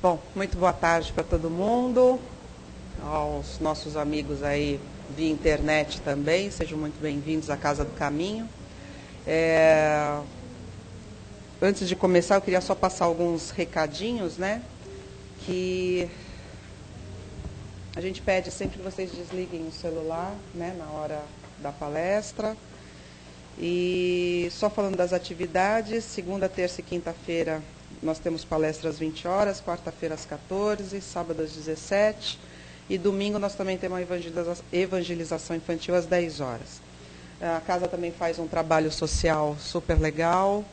Bom, muito boa tarde para todo mundo, aos nossos amigos aí via internet também, sejam muito bem-vindos à Casa do Caminho. Antes de começar, eu queria só passar alguns recadinhos, né? Que a gente pede sempre que vocês desliguem o celular, né, na hora da palestra. E só falando das atividades, segunda, terça e quinta-feira nós temos palestras às 20 horas, quarta-feira às 14, sábado às 17 e domingo nós também temos uma evangelização infantil às 10 horas. A casa também faz um trabalho social super legal,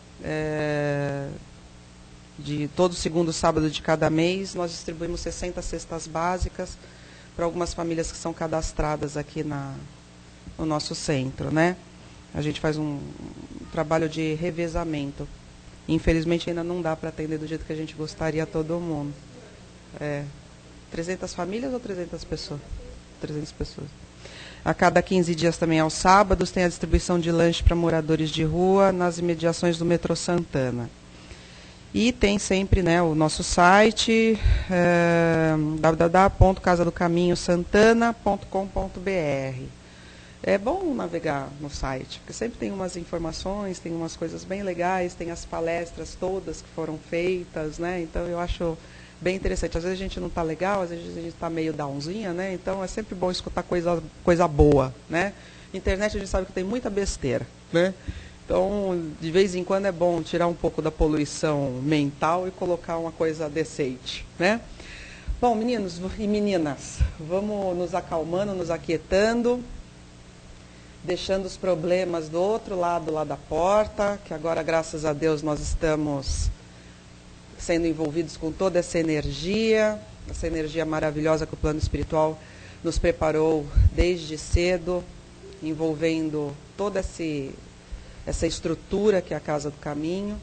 de todo segundo sábado de cada mês, nós distribuímos 60 cestas básicas para algumas famílias que são cadastradas aqui no nosso centro, né? A gente faz um trabalho de revezamento. Infelizmente ainda não dá para atender do jeito que a gente gostaria a todo mundo. 300 famílias ou 300 pessoas? 300 pessoas. A cada 15 dias também aos sábados tem a distribuição de lanche para moradores de rua nas imediações do metrô Santana. E tem sempre, né, o nosso site, www.casadocaminhosantana.com.br. É bom navegar no site, porque sempre tem umas informações, tem umas coisas bem legais, tem as palestras todas que foram feitas, né? Então eu acho bem interessante. Às vezes a gente não está legal, às vezes a gente está meio downzinha, né? Então é sempre bom escutar coisa boa, né? Internet a gente sabe que tem muita besteira, né? Então, de vez em quando é bom tirar um pouco da poluição mental e colocar uma coisa decente, né? Bom, meninos e meninas, vamos nos acalmando, nos aquietando, deixando os problemas do outro lado lá da porta, que agora, graças a Deus, nós estamos sendo envolvidos com toda essa energia maravilhosa que o plano espiritual nos preparou desde cedo, envolvendo toda essa estrutura que é a Casa do Caminho,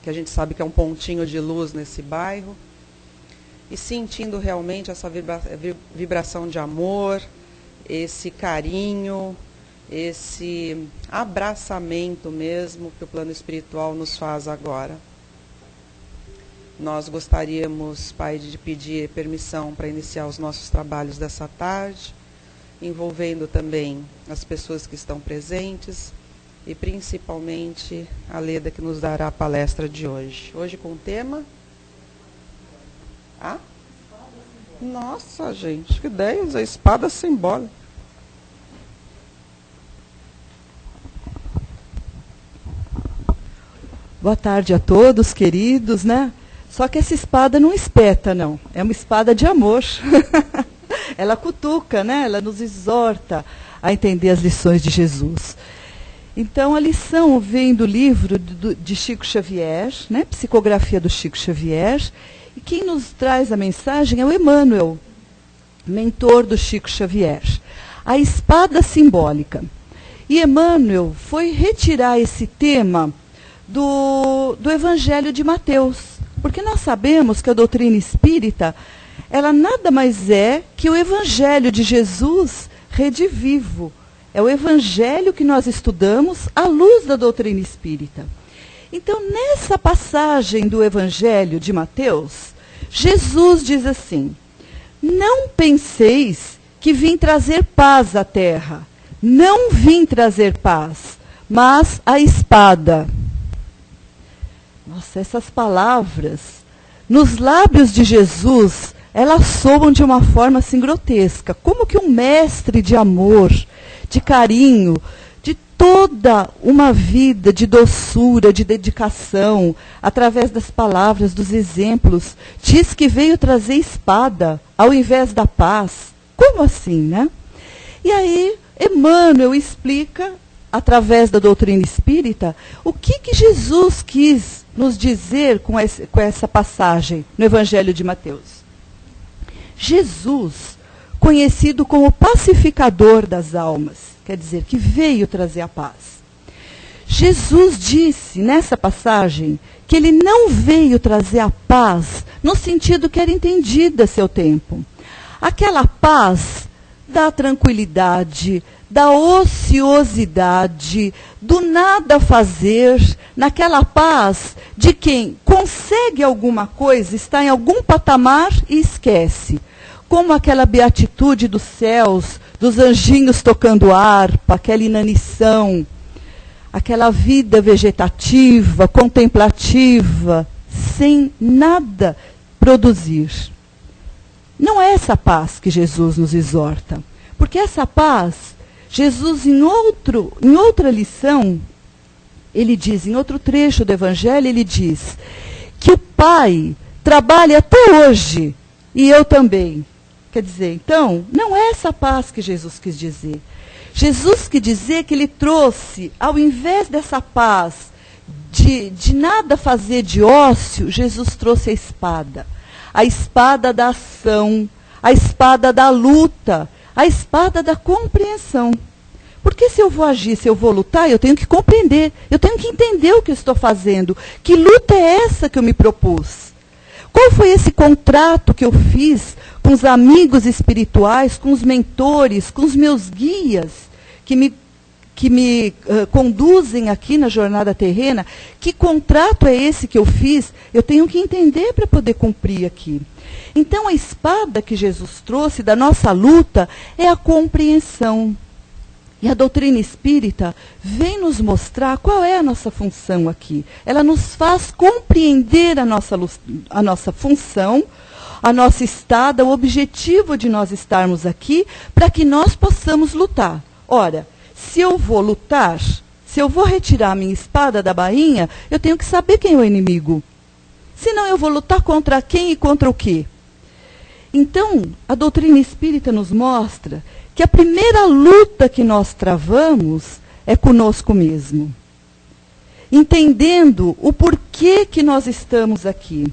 que a gente sabe que é um pontinho de luz nesse bairro, e sentindo realmente essa vibração de amor, esse carinho, esse abraçamento mesmo que o plano espiritual nos faz agora. Nós gostaríamos, Pai, de pedir permissão para iniciar os nossos trabalhos dessa tarde, envolvendo também as pessoas que estão presentes e principalmente a Leda, que nos dará a palestra de hoje. Hoje com o tema... Nossa, gente, que ideia, a espada simbólica. Boa tarde a todos, queridos, né? Só que essa espada não espeta, não. É uma espada de amor. Ela cutuca, né? Ela nos exorta a entender as lições de Jesus. Então, a lição vem do livro de Chico Xavier, né? Psicografia do Chico Xavier. E quem nos traz a mensagem é o Emmanuel, mentor do Chico Xavier. A espada simbólica. E Emmanuel foi retirar esse tema do Evangelho de Mateus, porque nós sabemos que a doutrina espírita, ela nada mais é que o Evangelho de Jesus redivivo. É o Evangelho que nós estudamos à luz da doutrina espírita. Então, nessa passagem do Evangelho de Mateus, Jesus diz assim: não penseis que vim trazer paz à terra. Não vim trazer paz, mas a espada. Nossa, essas palavras, nos lábios de Jesus, elas soam de uma forma assim grotesca. Como que um mestre de amor, de carinho, de toda uma vida de doçura, de dedicação, através das palavras, dos exemplos, diz que veio trazer espada ao invés da paz? Como assim, né? E aí, Emmanuel explica, através da doutrina espírita, o que Jesus quis nos dizer com essa passagem no Evangelho de Mateus. Jesus, conhecido como pacificador das almas, quer dizer, que veio trazer a paz. Jesus disse nessa passagem que ele não veio trazer a paz no sentido que era entendida a seu tempo. Aquela paz da tranquilidade, da ociosidade, do nada fazer, naquela paz de quem consegue consegue alguma coisa, está em algum patamar e esquece. Como aquela beatitude dos céus, dos anjinhos tocando harpa, aquela inanição, aquela vida vegetativa, contemplativa, sem nada produzir. Não é essa paz que Jesus nos exorta. Porque essa paz, Jesus em outra lição, ele diz, em outro trecho do Evangelho, ele diz que o Pai trabalha até hoje, e eu também. Quer dizer, então, não é essa paz que Jesus quis dizer. Jesus quis dizer que ele trouxe, ao invés dessa paz, de nada fazer de ócio, Jesus trouxe a espada da ação, a espada da luta, a espada da compreensão. Porque se eu vou agir, se eu vou lutar, eu tenho que compreender, eu tenho que entender o que eu estou fazendo. Que luta é essa que eu me propus? Qual foi esse contrato que eu fiz com os amigos espirituais, com os mentores, com os meus guias, que me conduzem aqui na jornada terrena? Que contrato é esse que eu fiz? Eu tenho que entender para poder cumprir aqui. Então, a espada que Jesus trouxe da nossa luta é a compreensão. E a doutrina espírita vem nos mostrar qual é a nossa função aqui. Ela nos faz compreender a nossa função, a nossa estada, o objetivo de nós estarmos aqui, para que nós possamos lutar. Ora, se eu vou lutar, se eu vou retirar a minha espada da bainha, eu tenho que saber quem é o inimigo. Senão eu vou lutar contra quem e contra o quê? Então, a doutrina espírita nos mostra que a primeira luta que nós travamos é conosco mesmo. Entendendo o porquê que nós estamos aqui.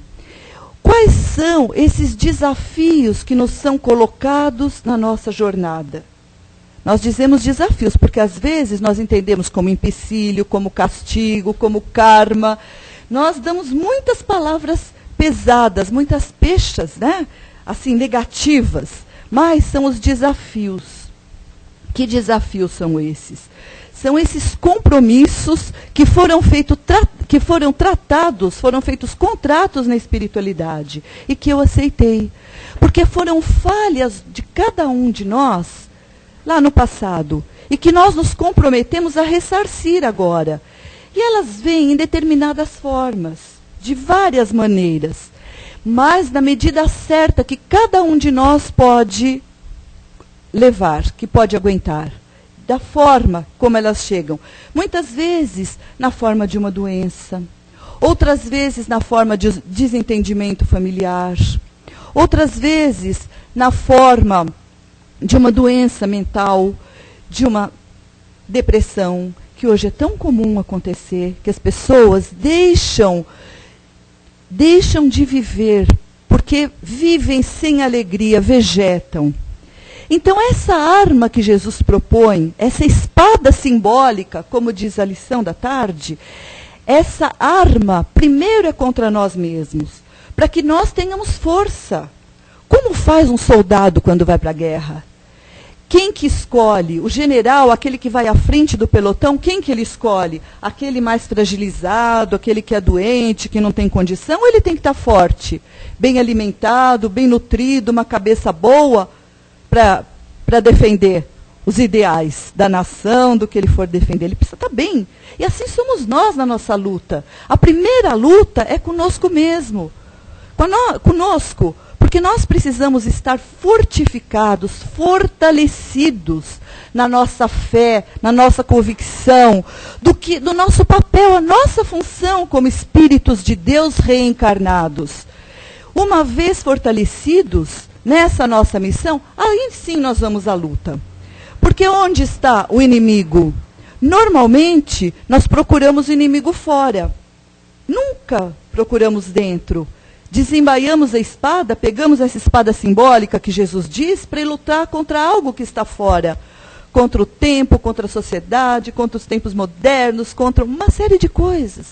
Quais são esses desafios que nos são colocados na nossa jornada? Nós dizemos desafios, porque às vezes nós entendemos como empecilho, como castigo, como karma. Nós damos muitas palavras pesadas, muitas peixas, né? Assim, negativas. Mas são os desafios. Que desafios são esses? São esses compromissos que foram feitos contratos na espiritualidade e que eu aceitei. Porque foram falhas de cada um de nós lá no passado e que nós nos comprometemos a ressarcir agora. E elas vêm em determinadas formas, de várias maneiras, mas na medida certa que cada um de nós pode levar, que pode aguentar, da forma como elas chegam. Muitas vezes na forma de uma doença, outras vezes na forma de desentendimento familiar, outras vezes na forma de uma doença mental, de uma depressão, que hoje é tão comum acontecer, que as pessoas deixam de viver, porque vivem sem alegria, vegetam. Então, essa arma que Jesus propõe, essa espada simbólica, como diz a lição da tarde, essa arma, primeiro é contra nós mesmos, para que nós tenhamos força. Como faz um soldado quando vai para a guerra? Quem que escolhe? O general, aquele que vai à frente do pelotão, quem que ele escolhe? Aquele mais fragilizado, aquele que é doente, que não tem condição, ou ele tem que estar forte, bem alimentado, bem nutrido, uma cabeça boa, para defender os ideais da nação, do que ele for defender. Ele precisa estar bem. E assim somos nós na nossa luta. A primeira luta é conosco mesmo. Conosco. Porque nós precisamos estar fortificados, fortalecidos na nossa fé, na nossa convicção, do nosso papel, a nossa função como espíritos de Deus reencarnados. Uma vez fortalecidos nessa nossa missão, aí sim nós vamos à luta. Porque onde está o inimigo? Normalmente, nós procuramos o inimigo fora. Nunca procuramos dentro. Desembaiamos a espada, pegamos essa espada simbólica que Jesus diz para lutar contra algo que está fora. Contra o tempo, contra a sociedade, contra os tempos modernos, contra uma série de coisas.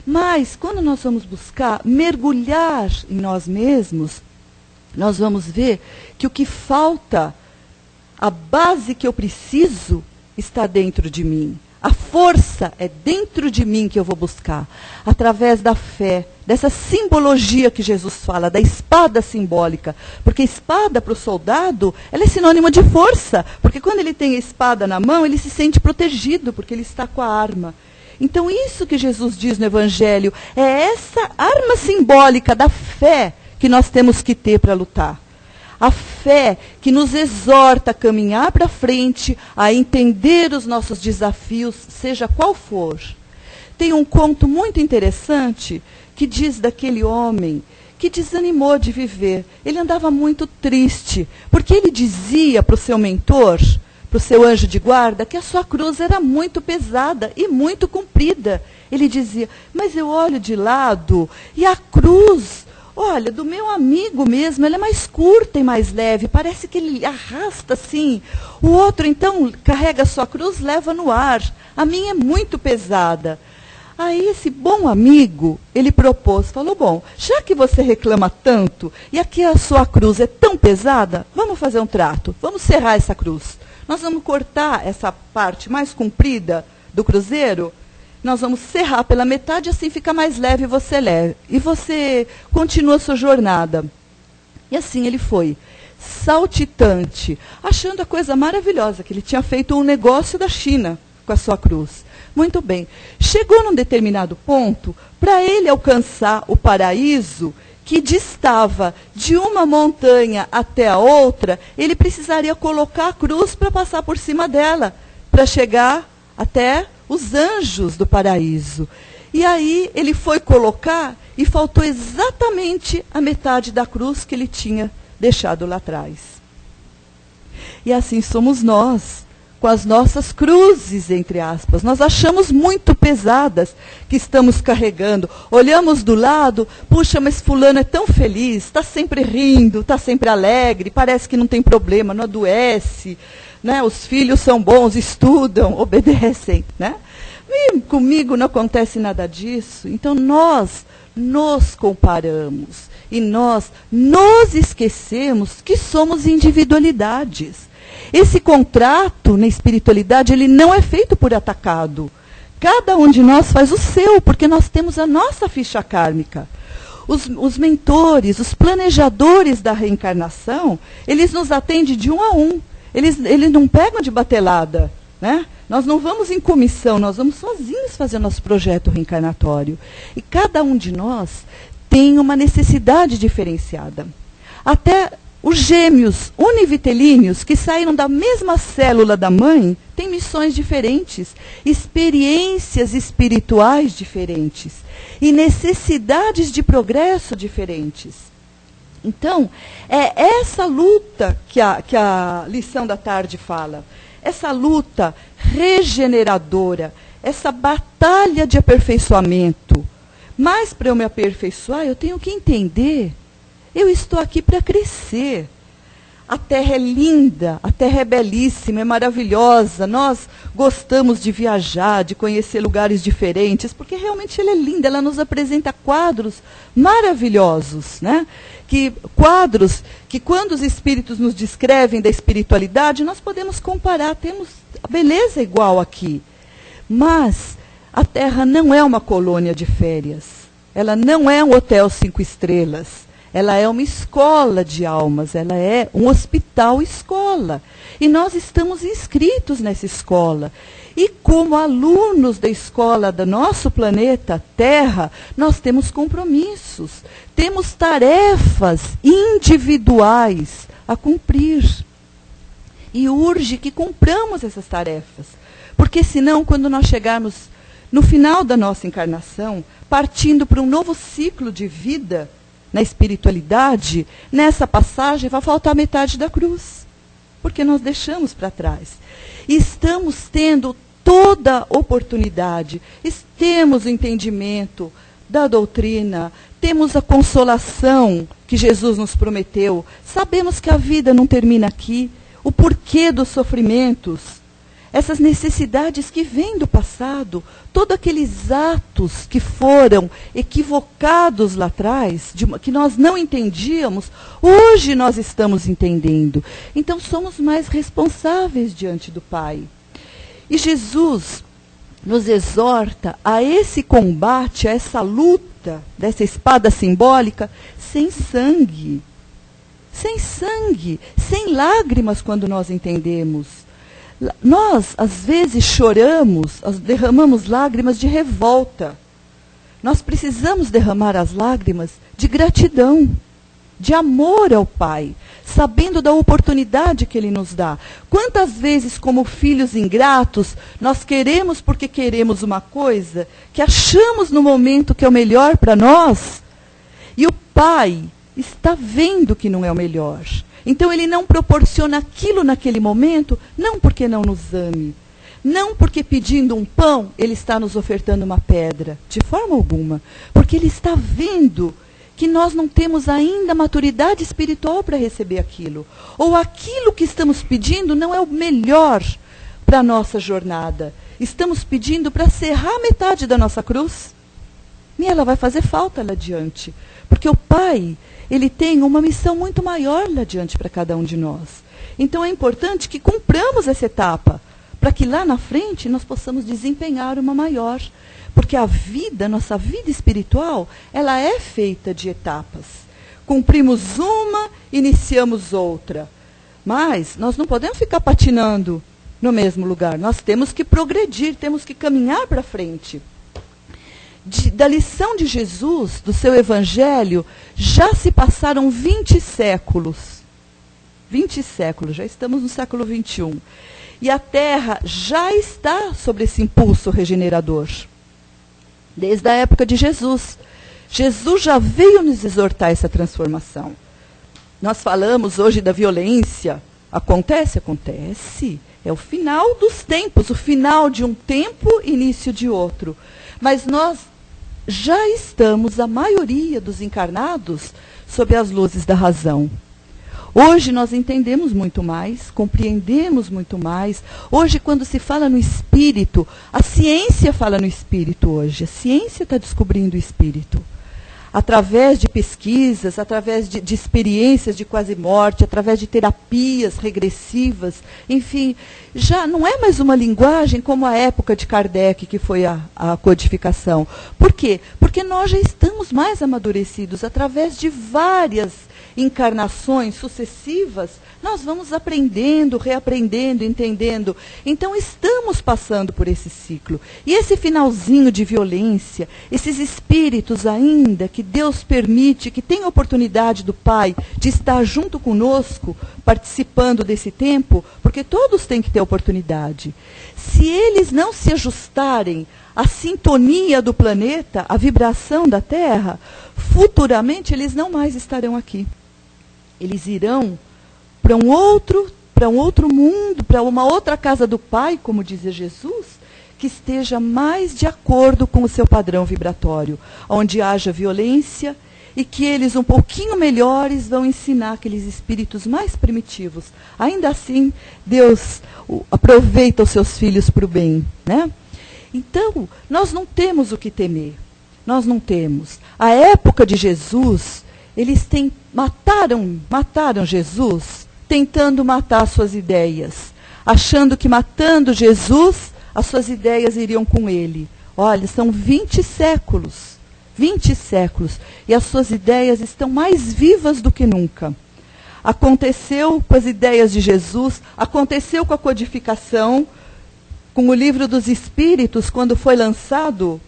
Mas, quando nós vamos buscar mergulhar em nós mesmos, nós vamos ver que o que falta, a base que eu preciso, está dentro de mim. A força é dentro de mim que eu vou buscar, através da fé, dessa simbologia que Jesus fala, da espada simbólica. Porque espada para o soldado, ela é sinônimo de força. Porque quando ele tem a espada na mão, ele se sente protegido, porque ele está com a arma. Então isso que Jesus diz no Evangelho, é essa arma simbólica da fé que nós temos que ter para lutar. A fé que nos exorta a caminhar para frente, a entender os nossos desafios, seja qual for. Tem um conto muito interessante que diz daquele homem que desanimou de viver. Ele andava muito triste, porque ele dizia para o seu mentor, para o seu anjo de guarda, que a sua cruz era muito pesada e muito comprida. Ele dizia, mas eu olho de lado e a cruz, olha, do meu amigo mesmo, ela é mais curta e mais leve, parece que ele arrasta assim. O outro, então, carrega a sua cruz, leva no ar. A minha é muito pesada. Aí esse bom amigo, ele propôs, falou, bom, já que você reclama tanto, e aqui a sua cruz é tão pesada, vamos fazer um trato, vamos serrar essa cruz. Nós vamos cortar essa parte mais comprida do cruzeiro, nós vamos serrar pela metade, assim fica mais leve e você continua a sua jornada. E assim ele foi, saltitante, achando a coisa maravilhosa, que ele tinha feito um negócio da China com a sua cruz. Muito bem. Chegou num determinado ponto, para ele alcançar o paraíso, que distava de uma montanha até a outra, ele precisaria colocar a cruz para passar por cima dela, para chegar até os anjos do paraíso. E aí ele foi colocar e faltou exatamente a metade da cruz que ele tinha deixado lá atrás. E assim somos nós, com as nossas cruzes, entre aspas. Nós achamos muito pesadas que estamos carregando. Olhamos do lado, puxa, mas fulano é tão feliz, está sempre rindo, está sempre alegre, parece que não tem problema, não adoece, né? Os filhos são bons, estudam, obedecem, né? E comigo não acontece nada disso. Então nós nos comparamos e nós nos esquecemos que somos individualidades. Esse contrato na espiritualidade, ele não é feito por atacado. Cada um de nós faz o seu, porque nós temos a nossa ficha kármica. Os mentores, os planejadores da reencarnação, eles nos atendem de um a um. Eles não pegam de batelada, né? Nós não vamos em comissão, nós vamos sozinhos fazer nosso projeto reencarnatório. E cada um de nós tem uma necessidade diferenciada. Até os gêmeos univitelíneos, que saíram da mesma célula da mãe, têm missões diferentes, experiências espirituais diferentes e necessidades de progresso diferentes. Então, é essa luta que a lição da tarde fala, essa luta regeneradora, essa batalha de aperfeiçoamento. Mas para eu me aperfeiçoar, eu tenho que entender. Eu estou aqui para crescer. A terra é linda, a terra é belíssima, é maravilhosa. Nós gostamos de viajar, de conhecer lugares diferentes, porque realmente ela é linda, ela nos apresenta quadros maravilhosos, né? Quadros que quando os espíritos nos descrevem da espiritualidade, nós podemos comparar, temos a beleza igual aqui. Mas a terra não é uma colônia de férias, ela não é um hotel 5 estrelas. Ela é uma escola de almas, ela é um hospital-escola. E nós estamos inscritos nessa escola. E como alunos da escola do nosso planeta Terra, nós temos compromissos, temos tarefas individuais a cumprir. E urge que cumpramos essas tarefas. Porque senão, quando nós chegarmos no final da nossa encarnação, partindo para um novo ciclo de vida, na espiritualidade, nessa passagem vai faltar metade da cruz, porque nós deixamos para trás. E estamos tendo toda oportunidade, temos o entendimento da doutrina, temos a consolação que Jesus nos prometeu, sabemos que a vida não termina aqui, o porquê dos sofrimentos, essas necessidades que vêm do passado, todos aqueles atos que foram equivocados lá atrás, que nós não entendíamos, hoje nós estamos entendendo. Então somos mais responsáveis diante do Pai. E Jesus nos exorta a esse combate, a essa luta luta, dessa espada simbólica, sem sangue. Sem sangue, sem lágrimas quando nós entendemos. Nós, às vezes, choramos, derramamos lágrimas de revolta. Nós precisamos derramar as lágrimas de gratidão, de amor ao Pai, sabendo da oportunidade que Ele nos dá. Quantas vezes, como filhos ingratos, nós queremos porque queremos uma coisa que achamos no momento que é o melhor para nós, e o Pai está vendo que não é o melhor. Então Ele não proporciona aquilo naquele momento, não porque não nos ame, não porque pedindo um pão, Ele está nos ofertando uma pedra, de forma alguma, porque Ele está vendo que nós não temos ainda maturidade espiritual para receber aquilo, ou aquilo que estamos pedindo não é o melhor para a nossa jornada. Estamos pedindo para serrar metade da nossa cruz, e ela vai fazer falta lá adiante, porque o Pai, Ele tem uma missão muito maior lá adiante para cada um de nós. Então é importante que cumpramos essa etapa, para que lá na frente nós possamos desempenhar uma maior. Porque a vida, nossa vida espiritual, ela é feita de etapas. Cumprimos uma, iniciamos outra. Mas nós não podemos ficar patinando no mesmo lugar. Nós temos que progredir, temos que caminhar para frente. Da lição de Jesus, do seu evangelho, já se passaram 20 séculos. 20 séculos, já estamos no século 21. E a Terra já está sob esse impulso regenerador. Desde a época de Jesus. Jesus já veio nos exortar essa transformação. Nós falamos hoje da violência. Acontece? Acontece. É o final dos tempos, o final de um tempo, início de outro. Mas nós já estamos, a maioria dos encarnados, sob as luzes da razão. Hoje nós entendemos muito mais, compreendemos muito mais. Hoje, quando se fala no espírito, a ciência fala no espírito hoje. A ciência está descobrindo o espírito. Através de pesquisas, através de experiências de quase morte, através de terapias regressivas, enfim, já não é mais uma linguagem como a época de Kardec, que foi a codificação. Por quê? Porque nós já estamos mais amadurecidos, através de várias encarnações sucessivas, nós vamos aprendendo, reaprendendo, entendendo. Então, estamos passando por esse ciclo. E esse finalzinho de violência, esses espíritos ainda que Deus permite, que tem a oportunidade do Pai de estar junto conosco, participando desse tempo, porque todos têm que ter oportunidade. Se eles não se ajustarem à sintonia do planeta, à vibração da Terra, futuramente eles não mais estarão aqui. Eles irão para um outro mundo, para uma outra casa do Pai, como dizia Jesus, que esteja mais de acordo com o seu padrão vibratório, onde haja violência e que eles, um pouquinho melhores, vão ensinar aqueles espíritos mais primitivos. Ainda assim, Deus aproveita os seus filhos para o bem, né? Então, nós não temos o que temer. Nós não temos. A época de Jesus, eles mataram Jesus, tentando matar suas ideias, achando que matando Jesus, as suas ideias iriam com ele. Olha, são 20 séculos, e as suas ideias estão mais vivas do que nunca. Aconteceu com as ideias de Jesus, aconteceu com a codificação, com o Livro dos Espíritos, quando foi lançado.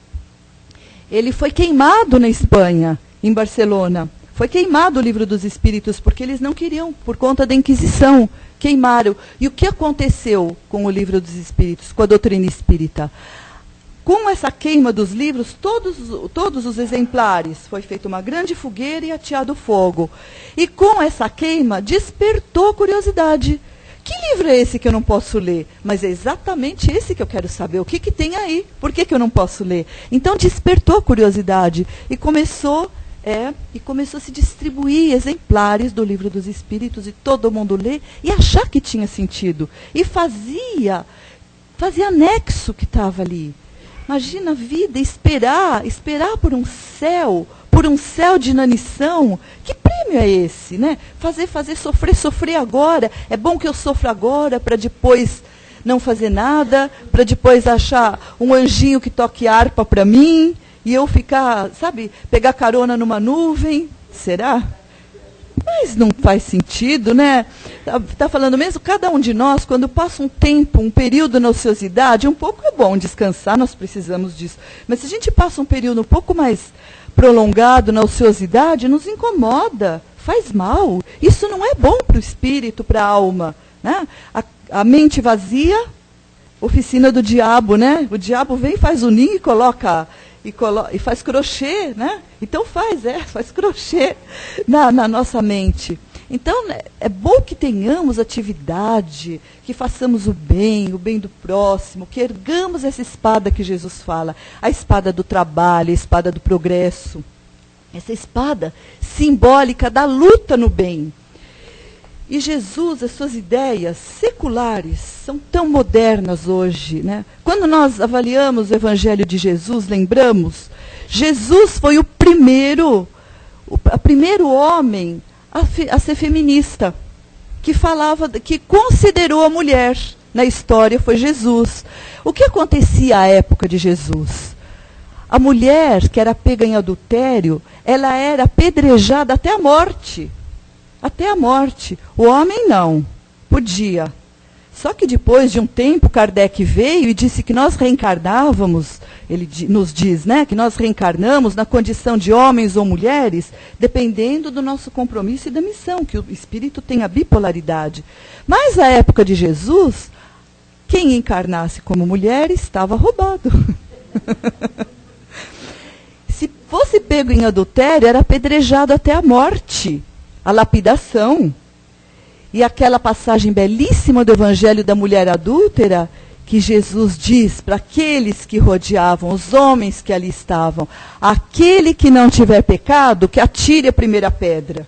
Ele foi queimado na Espanha, em Barcelona. Foi queimado o Livro dos Espíritos, porque eles não queriam, por conta da Inquisição, queimaram. E o que aconteceu com o Livro dos Espíritos, com a doutrina espírita? Com essa queima dos livros, todos os exemplares, foi feita uma grande fogueira e ateado fogo. E com essa queima, despertou curiosidade. Que livro é esse que eu não posso ler? Mas é exatamente esse que eu quero saber. O que tem aí? Por que eu não posso ler? Então despertou curiosidade e começou a se distribuir exemplares do Livro dos Espíritos e todo mundo ler e achar que tinha sentido. E fazia anexo que estava ali. Imagina a vida, esperar por um céu de inanição. Que prêmio é esse, né? Fazer sofrer agora. É bom que eu sofra agora para depois não fazer nada, para depois achar um anjinho que toque harpa para mim e eu ficar, sabe, pegar carona numa nuvem? Será? Mas não faz sentido, né? Está falando mesmo, cada um de nós, quando passa um tempo, um período na ociosidade, um pouco é bom descansar, nós precisamos disso. Mas se a gente passa um período um pouco mais prolongado na ociosidade, nos incomoda, faz mal. Isso não é bom para o espírito, para a alma. Né? A mente vazia, oficina do diabo, né? O diabo vem, faz o ninho e coloca... E faz crochê, né? Então faz crochê na nossa mente. Então, é bom que tenhamos atividade, que façamos o bem do próximo, que ergamos essa espada que Jesus fala, a espada do trabalho, a espada do progresso. Essa espada simbólica da luta no bem. E Jesus, as suas ideias seculares são tão modernas hoje, né? Quando nós avaliamos o Evangelho de Jesus, lembramos, Jesus foi o primeiro homem a ser feminista, que considerou a mulher na história, foi Jesus. O que acontecia à época de Jesus? A mulher que era pega em adultério, ela era apedrejada até a morte. Até a morte. O homem não. Podia. Só que depois de um tempo, Kardec veio e disse que nós reencarnávamos, ele nos diz, né, que nós reencarnamos na condição de homens ou mulheres, dependendo do nosso compromisso e da missão, que o espírito tem a bipolaridade. Mas na época de Jesus, quem encarnasse como mulher estava roubado. Se fosse pego em adultério, era apedrejado até a morte. A lapidação. E aquela passagem belíssima do Evangelho da mulher adúltera, que Jesus diz para aqueles que rodeavam, os homens que ali estavam, aquele que não tiver pecado, que atire a primeira pedra.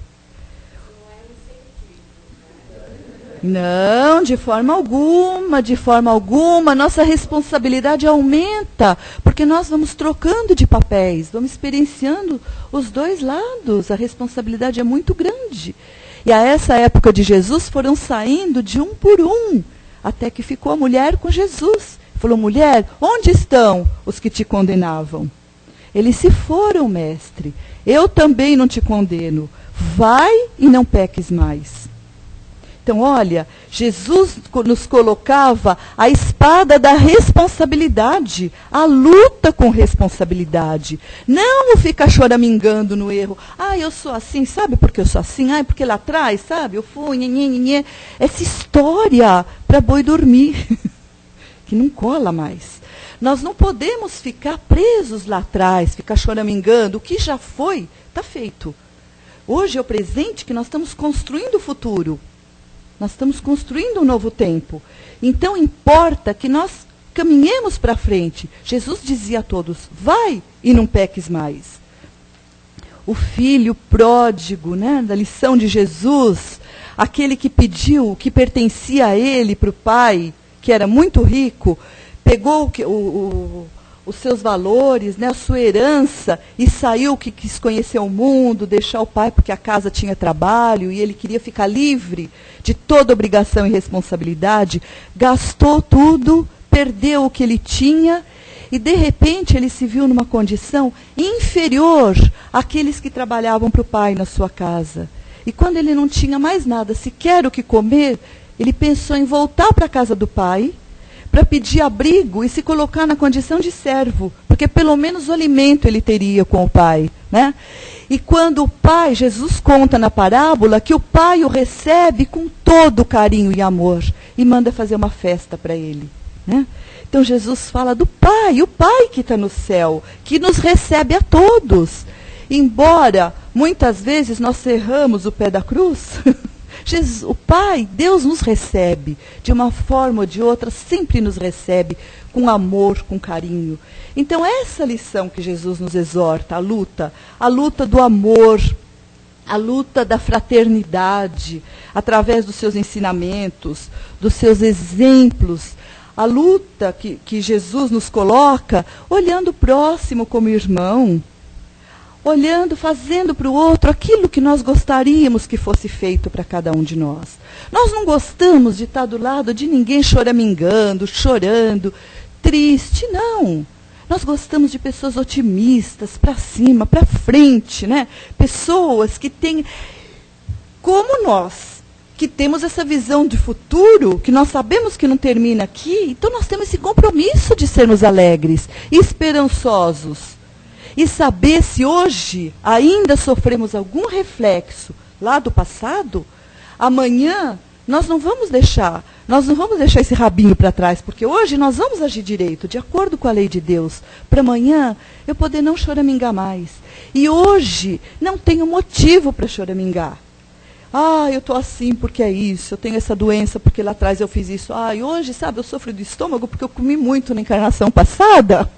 Não, de forma alguma, nossa responsabilidade aumenta, porque nós vamos trocando de papéis, vamos experienciando os dois lados, a responsabilidade é muito grande. E a essa época de Jesus foram saindo de um por um, até que ficou a mulher com Jesus. Falou, mulher, onde estão os que te condenavam? Eles se foram, mestre, eu também não te condeno, vai e não peques mais. Então, olha, Jesus nos colocava a espada da responsabilidade, a luta com responsabilidade. Não ficar choramingando no erro. Ah, eu sou assim, sabe por que eu sou assim? Ah, porque lá atrás, sabe, eu fui, nhenhenhenhen. Essa história para boi dormir, que não cola mais. Nós não podemos ficar presos lá atrás, ficar choramingando. O que já foi, está feito. Hoje é o presente que nós estamos construindo o futuro. Nós estamos construindo um novo tempo. Então, importa que nós caminhemos para frente. Jesus dizia a todos, vai e não peques mais. O filho pródigo, né, da lição de Jesus, aquele que pediu o que pertencia a ele, para o pai, que era muito rico, pegou os seus valores, né, a sua herança, e saiu, que quis conhecer o mundo, deixar o pai porque a casa tinha trabalho, e ele queria ficar livre de toda obrigação e responsabilidade, gastou tudo, perdeu o que ele tinha, e de repente ele se viu numa condição inferior àqueles que trabalhavam para o pai na sua casa. E quando ele não tinha mais nada, sequer o que comer, ele pensou em voltar para a casa do pai, para pedir abrigo e se colocar na condição de servo, porque pelo menos o alimento ele teria com o pai, né? E quando o pai, Jesus conta na parábola, que o pai o recebe com todo carinho e amor, e manda fazer uma festa para ele, né? Então Jesus fala do pai, o pai que está no céu, que nos recebe a todos. Embora muitas vezes nós cerramos o pé da cruz, Jesus, o Pai, Deus nos recebe, de uma forma ou de outra, sempre nos recebe, com amor, com carinho. Então, essa lição que Jesus nos exorta, a luta do amor, a luta da fraternidade, através dos seus ensinamentos, dos seus exemplos, a luta que Jesus nos coloca, olhando o próximo como irmão, olhando, fazendo para o outro aquilo que nós gostaríamos que fosse feito para cada um de nós. Nós não gostamos de estar do lado de ninguém choramingando, chorando, triste, não. Nós gostamos de pessoas otimistas, para cima, para frente, né? Pessoas que têm, como nós, que temos essa visão de futuro, que nós sabemos que não termina aqui, então nós temos esse compromisso de sermos alegres e esperançosos. E saber se hoje ainda sofremos algum reflexo lá do passado, amanhã nós não vamos deixar esse rabinho para trás, porque hoje nós vamos agir direito, de acordo com a lei de Deus, para amanhã eu poder não choramingar mais. E hoje não tenho motivo para choramingar. Eu estou assim porque é isso, eu tenho essa doença porque lá atrás eu fiz isso. E hoje, sabe, eu sofro do estômago porque eu comi muito na encarnação passada.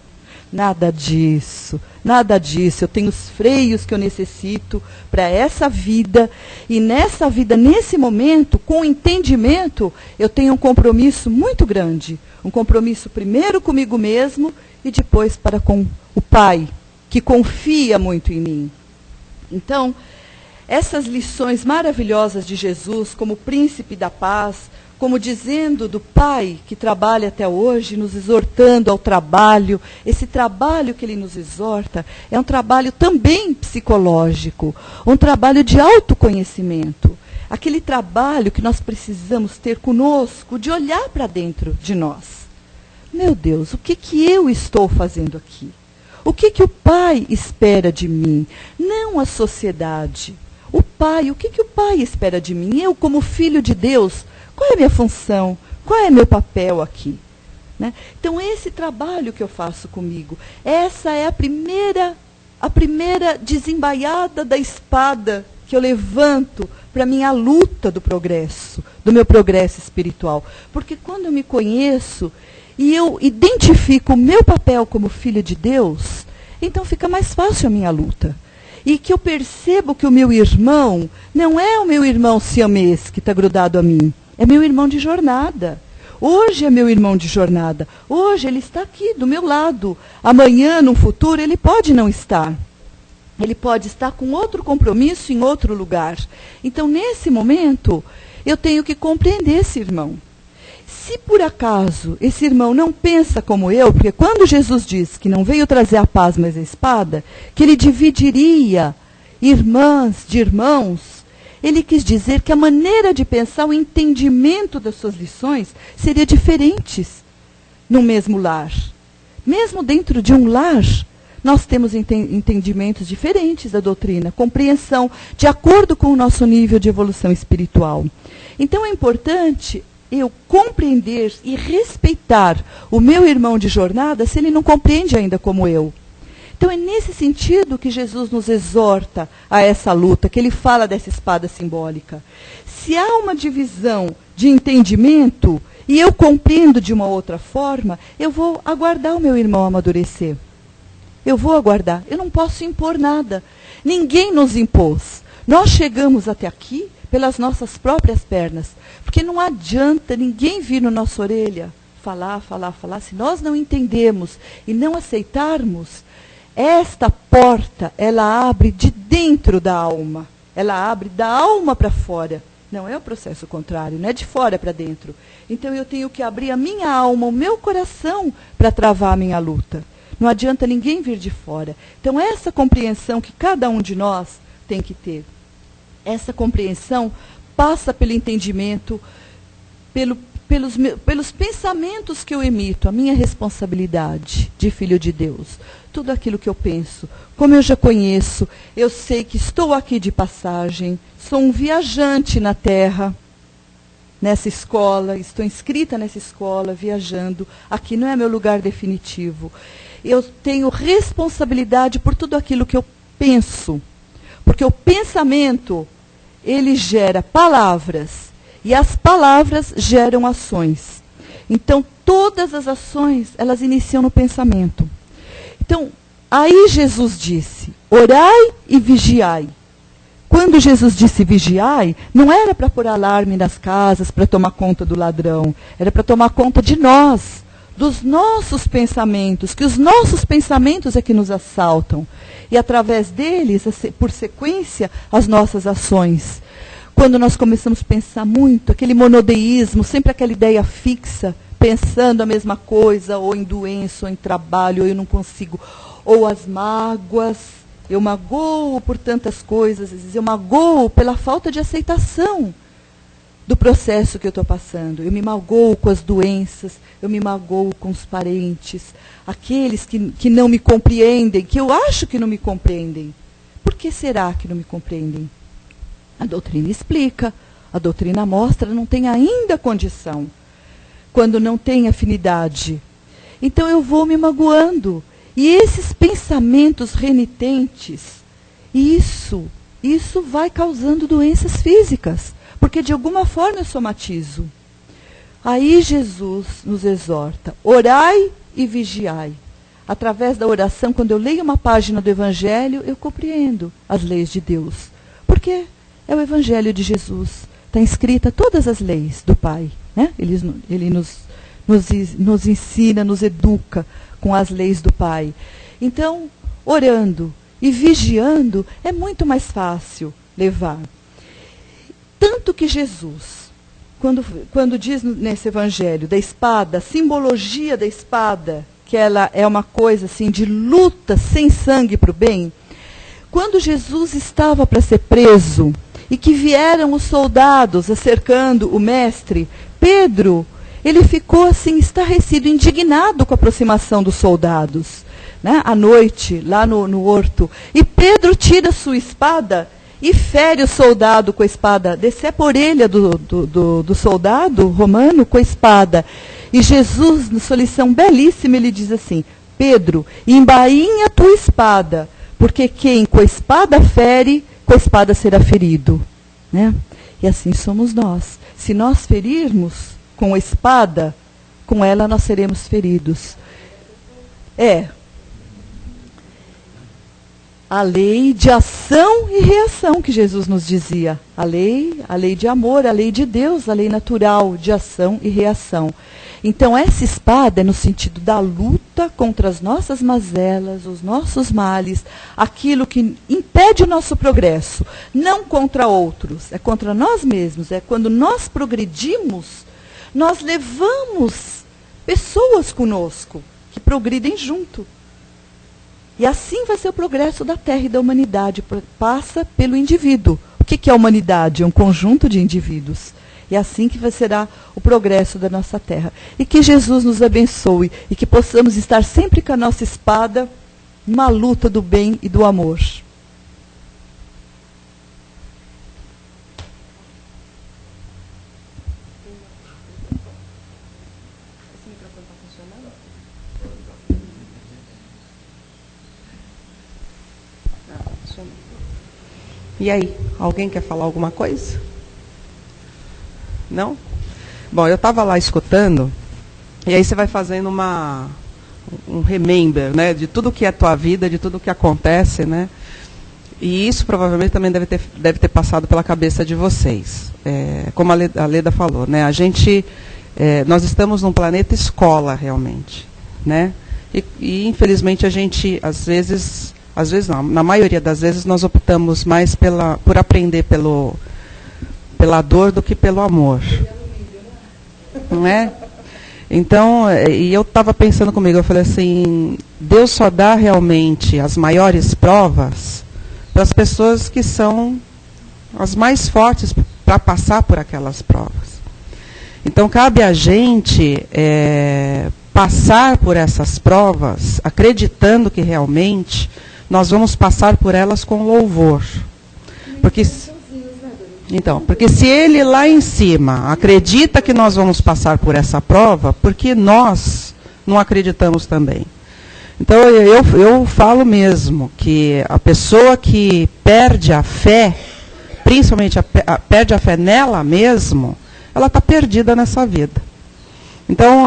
Nada disso, nada disso. Eu tenho os freios que eu necessito para essa vida. E nessa vida, nesse momento, com entendimento, eu tenho um compromisso muito grande. Um compromisso primeiro comigo mesmo e depois para com o Pai, que confia muito em mim. Então, essas lições maravilhosas de Jesus, como príncipe da paz, como dizendo do Pai que trabalha até hoje, nos exortando ao trabalho. Esse trabalho que ele nos exorta é um trabalho também psicológico, um trabalho de autoconhecimento. Aquele trabalho que nós precisamos ter conosco, de olhar para dentro de nós. Meu Deus, o que eu estou fazendo aqui? O que o Pai espera de mim? Não a sociedade. O Pai, o que o Pai espera de mim? Eu, como filho de Deus, qual é a minha função? Qual é o meu papel aqui? Né? Então, esse trabalho que eu faço comigo, essa é a primeira desembaiada da espada que eu levanto para a minha luta do progresso, do meu progresso espiritual. Porque quando eu me conheço e eu identifico o meu papel como filho de Deus, então fica mais fácil a minha luta. E que eu percebo que o meu irmão não é o meu irmão siamês que está grudado a mim. É meu irmão de jornada. Hoje é meu irmão de jornada. Hoje ele está aqui do meu lado. Amanhã, no futuro, ele pode não estar. Ele pode estar com outro compromisso em outro lugar. Então, nesse momento, eu tenho que compreender esse irmão. Se por acaso esse irmão não pensa como eu, porque quando Jesus diz que não veio trazer a paz, mas a espada, que ele dividiria irmãs de irmãos, ele quis dizer que a maneira de pensar, o entendimento das suas lições, seria diferentes no mesmo lar. Mesmo dentro de um lar, nós temos entendimentos diferentes da doutrina, compreensão, de acordo com o nosso nível de evolução espiritual. Então é importante eu compreender e respeitar o meu irmão de jornada se ele não compreende ainda como eu. Então é nesse sentido que Jesus nos exorta a essa luta, que ele fala dessa espada simbólica. Se há uma divisão de entendimento e eu compreendo de uma outra forma, eu vou aguardar o meu irmão amadurecer. Eu vou aguardar. Eu não posso impor nada. Ninguém nos impôs. Nós chegamos até aqui pelas nossas próprias pernas. Porque não adianta ninguém vir na nossa orelha falar. Se nós não entendemos e não aceitarmos, esta porta, ela abre de dentro da alma. Ela abre da alma para fora. Não é o processo contrário, não é de fora para dentro. Então eu tenho que abrir a minha alma, o meu coração, para travar a minha luta. Não adianta ninguém vir de fora. Então essa compreensão que cada um de nós tem que ter. Essa compreensão passa pelo entendimento, pelos pensamentos que eu emito, a minha responsabilidade de filho de Deus. Tudo aquilo que eu penso, como eu já conheço, eu sei que estou aqui de passagem, sou um viajante na Terra, nessa escola, estou inscrita nessa escola, viajando, aqui não é meu lugar definitivo. Eu tenho responsabilidade por tudo aquilo que eu penso, porque o pensamento, ele gera palavras, e as palavras geram ações. Então, todas as ações, elas iniciam no pensamento. Então, aí Jesus disse, orai e vigiai. Quando Jesus disse vigiai, não era para pôr alarme nas casas, para tomar conta do ladrão. Era para tomar conta de nós, dos nossos pensamentos, que os nossos pensamentos é que nos assaltam. E através deles, por sequência, as nossas ações. Quando nós começamos a pensar muito, aquele monodeísmo, sempre aquela ideia fixa, pensando a mesma coisa, ou em doença, ou em trabalho, ou eu não consigo, ou as mágoas, eu magoo por tantas coisas, às vezes eu magoo pela falta de aceitação do processo que eu estou passando. Eu me magoo com as doenças, eu me magoo com os parentes, aqueles que não me compreendem, que eu acho que não me compreendem. Por que será que não me compreendem? A doutrina explica, a doutrina mostra, não tem ainda condição, quando não tem afinidade. Então eu vou me magoando. E esses pensamentos renitentes, isso vai causando doenças físicas, porque de alguma forma eu somatizo. Aí Jesus nos exorta, orai e vigiai. Através da oração, quando eu leio uma página do Evangelho, eu compreendo as leis de Deus. Porque é o Evangelho de Jesus. Está escrita todas as leis do Pai. Né? Ele nos ensina, nos educa com as leis do Pai. Então, orando e vigiando é muito mais fácil levar. Tanto que Jesus, quando diz nesse Evangelho da espada, a simbologia da espada, que ela é uma coisa assim de luta sem sangue para o bem, quando Jesus estava para ser preso e que vieram os soldados cercando o mestre, Pedro, ele ficou assim estarrecido, indignado com a aproximação dos soldados, né, à noite, lá no horto. E Pedro tira sua espada e fere o soldado com a espada, decepa a orelha do soldado romano com a espada. E Jesus, na sua lição belíssima, ele diz assim, Pedro, embainha a tua espada, porque quem com a espada fere, com a espada será ferido. Né? E assim somos nós. Se nós ferirmos com a espada, com ela nós seremos feridos. A lei de ação e reação que Jesus nos dizia. A lei de amor, a lei de Deus, a lei natural de ação e reação. Então essa espada é no sentido da luta contra as nossas mazelas, os nossos males, aquilo que impede o nosso progresso. Não contra outros, é contra nós mesmos. É quando nós progredimos, nós levamos pessoas conosco que progridem junto. E assim vai ser o progresso da Terra e da humanidade. Passa pelo indivíduo. O que é a humanidade? É um conjunto de indivíduos. E é assim que será o progresso da nossa Terra. E que Jesus nos abençoe e que possamos estar sempre com a nossa espada numa luta do bem e do amor. E aí, alguém quer falar alguma coisa? Não? Bom, eu estava lá escutando, e aí você vai fazendo um remember, né, de tudo que é a tua vida, de tudo que acontece, né? E isso provavelmente também deve ter passado pela cabeça de vocês. Como a Leda falou, né? Nós estamos num planeta escola, realmente, né? E infelizmente a gente, às vezes não, na maioria das vezes nós optamos mais por aprender pela dor do que pelo amor. Não é? Então, e eu estava pensando comigo, eu falei assim, Deus só dá realmente as maiores provas para as pessoas que são as mais fortes para passar por aquelas provas. Então, cabe a gente passar por essas provas, acreditando que realmente nós vamos passar por elas com louvor. Porque se ele lá em cima acredita que nós vamos passar por essa prova, porque nós não acreditamos também. Então eu falo mesmo que a pessoa que perde a fé, principalmente perde a fé nela mesmo, ela está perdida nessa vida. Então,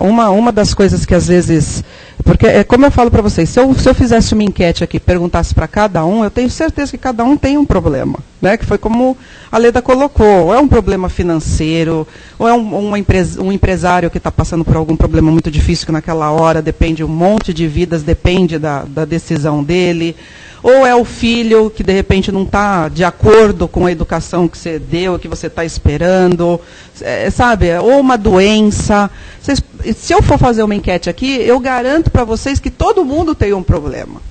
uma das coisas que às vezes... Porque, como eu falo para vocês, se eu fizesse uma enquete aqui, perguntasse para cada um, eu tenho certeza que cada um tem um problema. Né? Que foi como a Leda colocou. Ou é um problema financeiro, ou é um empresário que está passando por algum problema muito difícil, que naquela hora depende um monte de vidas, depende da decisão dele. ou é o filho que de repente não está de acordo com a educação que você deu, que você está esperando, sabe? Ou uma doença. Se eu for fazer uma enquete aqui, eu garanto para vocês que todo mundo tem um problema.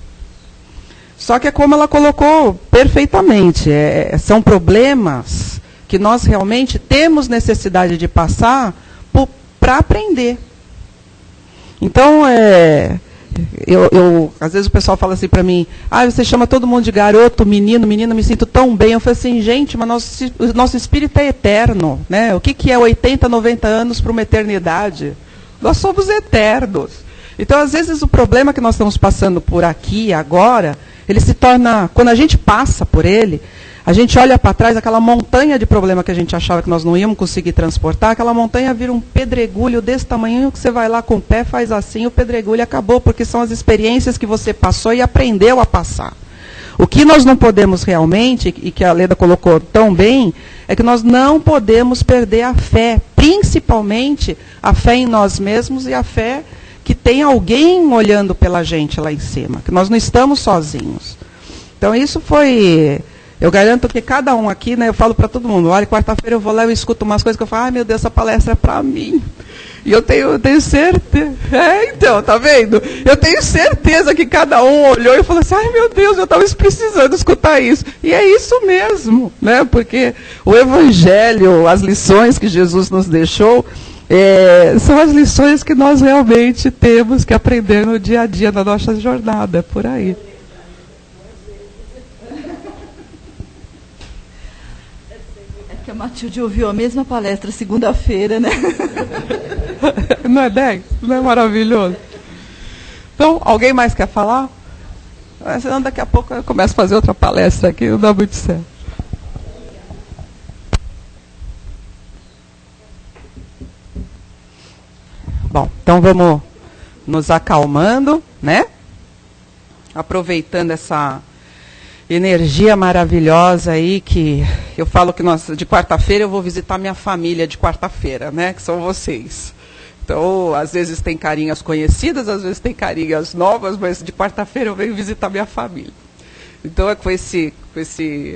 Só que é como ela colocou perfeitamente, são problemas que nós realmente temos necessidade de passar para aprender. Então, às vezes o pessoal fala assim para mim, você chama todo mundo de garoto, menino, menina, me sinto tão bem. Eu falei assim, gente, mas o nosso espírito é eterno, né? O que é 80, 90 anos para uma eternidade? Nós somos eternos. Então, às vezes, o problema que nós estamos passando por aqui, agora, ele se torna, quando a gente passa por ele, a gente olha para trás, aquela montanha de problema que a gente achava que nós não íamos conseguir transportar, aquela montanha vira um pedregulho desse tamanho que você vai lá com o pé, faz assim, o pedregulho acabou, porque são as experiências que você passou e aprendeu a passar. O que nós não podemos realmente, e que a Leda colocou tão bem, é que nós não podemos perder a fé, principalmente a fé em nós mesmos e a fé que tem alguém olhando pela gente lá em cima, que nós não estamos sozinhos. Então isso foi... Eu garanto que cada um aqui, né, eu falo para todo mundo, olha, quarta-feira eu vou lá e escuto umas coisas que eu falo, meu Deus, essa palestra é para mim. E eu tenho certeza. Então, tá vendo? Eu tenho certeza que cada um olhou e falou assim, meu Deus, eu estava precisando escutar isso. E é isso mesmo, né? Porque o Evangelho, as lições que Jesus nos deixou, são as lições que nós realmente temos que aprender no dia a dia, na nossa jornada, por aí. A Matilde ouviu a mesma palestra segunda-feira, né? Não é 10? Não é maravilhoso? Então, alguém mais quer falar? Senão daqui a pouco eu começo a fazer outra palestra aqui, não dá muito certo. Bom, então vamos nos acalmando, né? Aproveitando essa energia maravilhosa aí, que eu falo que de quarta-feira eu vou visitar minha família de quarta-feira, né, que são vocês. Então, às vezes tem carinhas conhecidas, às vezes tem carinhas novas, mas de quarta-feira eu venho visitar minha família. Então é com esse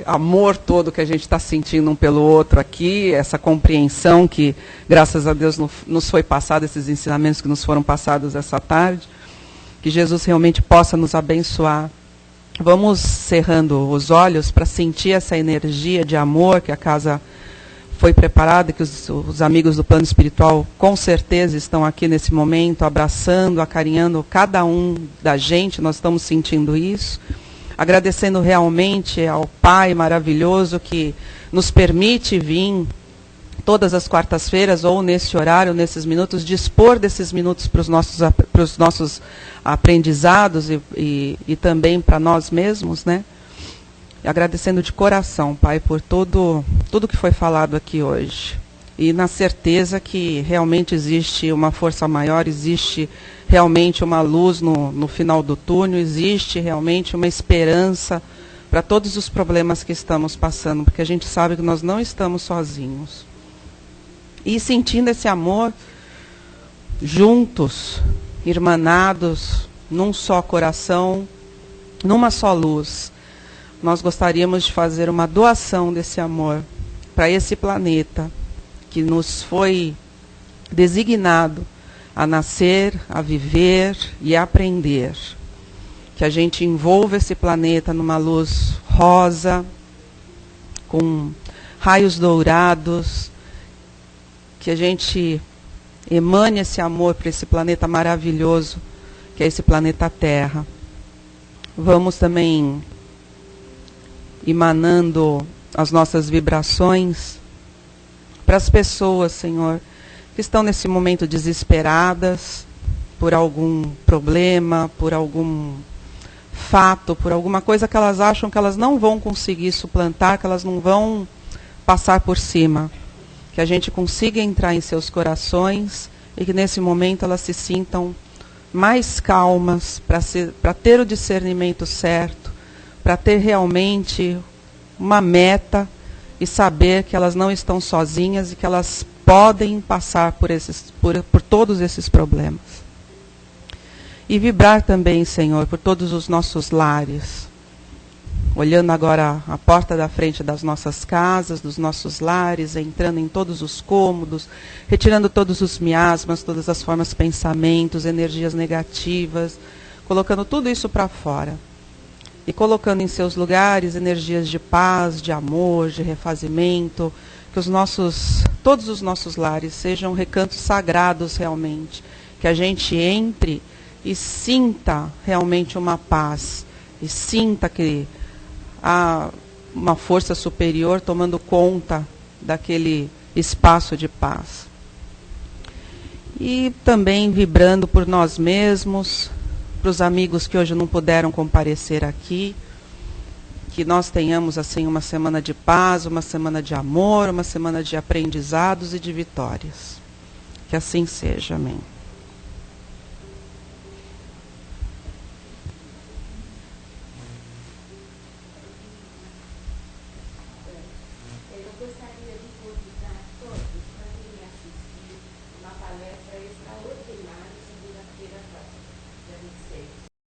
amor todo que a gente está sentindo um pelo outro aqui, essa compreensão que, graças a Deus, nos foi passada, esses ensinamentos que nos foram passados essa tarde, que Jesus realmente possa nos abençoar. Vamos cerrando os olhos para sentir essa energia de amor que a casa foi preparada, que os amigos do plano espiritual com certeza estão aqui nesse momento, abraçando, acarinhando cada um da gente, nós estamos sentindo isso. Agradecendo realmente ao Pai maravilhoso que nos permite vir todas as quartas-feiras, ou nesse horário, nesses minutos, dispor desses minutos para os nossos aprendizados e também para nós mesmos, né? E agradecendo de coração, Pai, por tudo que foi falado aqui hoje. E na certeza que realmente existe uma força maior, existe realmente uma luz no final do túnel, existe realmente uma esperança para todos os problemas que estamos passando, porque a gente sabe que nós não estamos sozinhos. E sentindo esse amor, juntos, irmanados, num só coração, numa só luz, nós gostaríamos de fazer uma doação desse amor para esse planeta que nos foi designado a nascer, a viver e a aprender. Que a gente envolva esse planeta numa luz rosa, com raios dourados, que a gente emane esse amor para esse planeta maravilhoso, que é esse planeta Terra. Vamos também emanando as nossas vibrações para as pessoas, Senhor, que estão nesse momento desesperadas por algum problema, por algum fato, por alguma coisa que elas acham que elas não vão conseguir suplantar, que elas não vão passar por cima. Que a gente consiga entrar em seus corações e que nesse momento elas se sintam mais calmas para ter o discernimento certo, para ter realmente uma meta e saber que elas não estão sozinhas e que elas podem passar por todos esses problemas. E vibrar também, Senhor, por todos os nossos lares, olhando agora a porta da frente das nossas casas, dos nossos lares, entrando em todos os cômodos, retirando todos os miasmas, todas as formas de pensamentos, energias negativas, colocando tudo isso para fora. E colocando em seus lugares energias de paz, de amor, de refazimento, que todos os nossos lares sejam recantos sagrados realmente, que a gente entre e sinta realmente uma paz, e sinta que há uma força superior tomando conta daquele espaço de paz. E também vibrando por nós mesmos, para os amigos que hoje não puderam comparecer aqui, que nós tenhamos assim uma semana de paz, uma semana de amor, uma semana de aprendizados e de vitórias. Que assim seja, amém. Eu gostaria de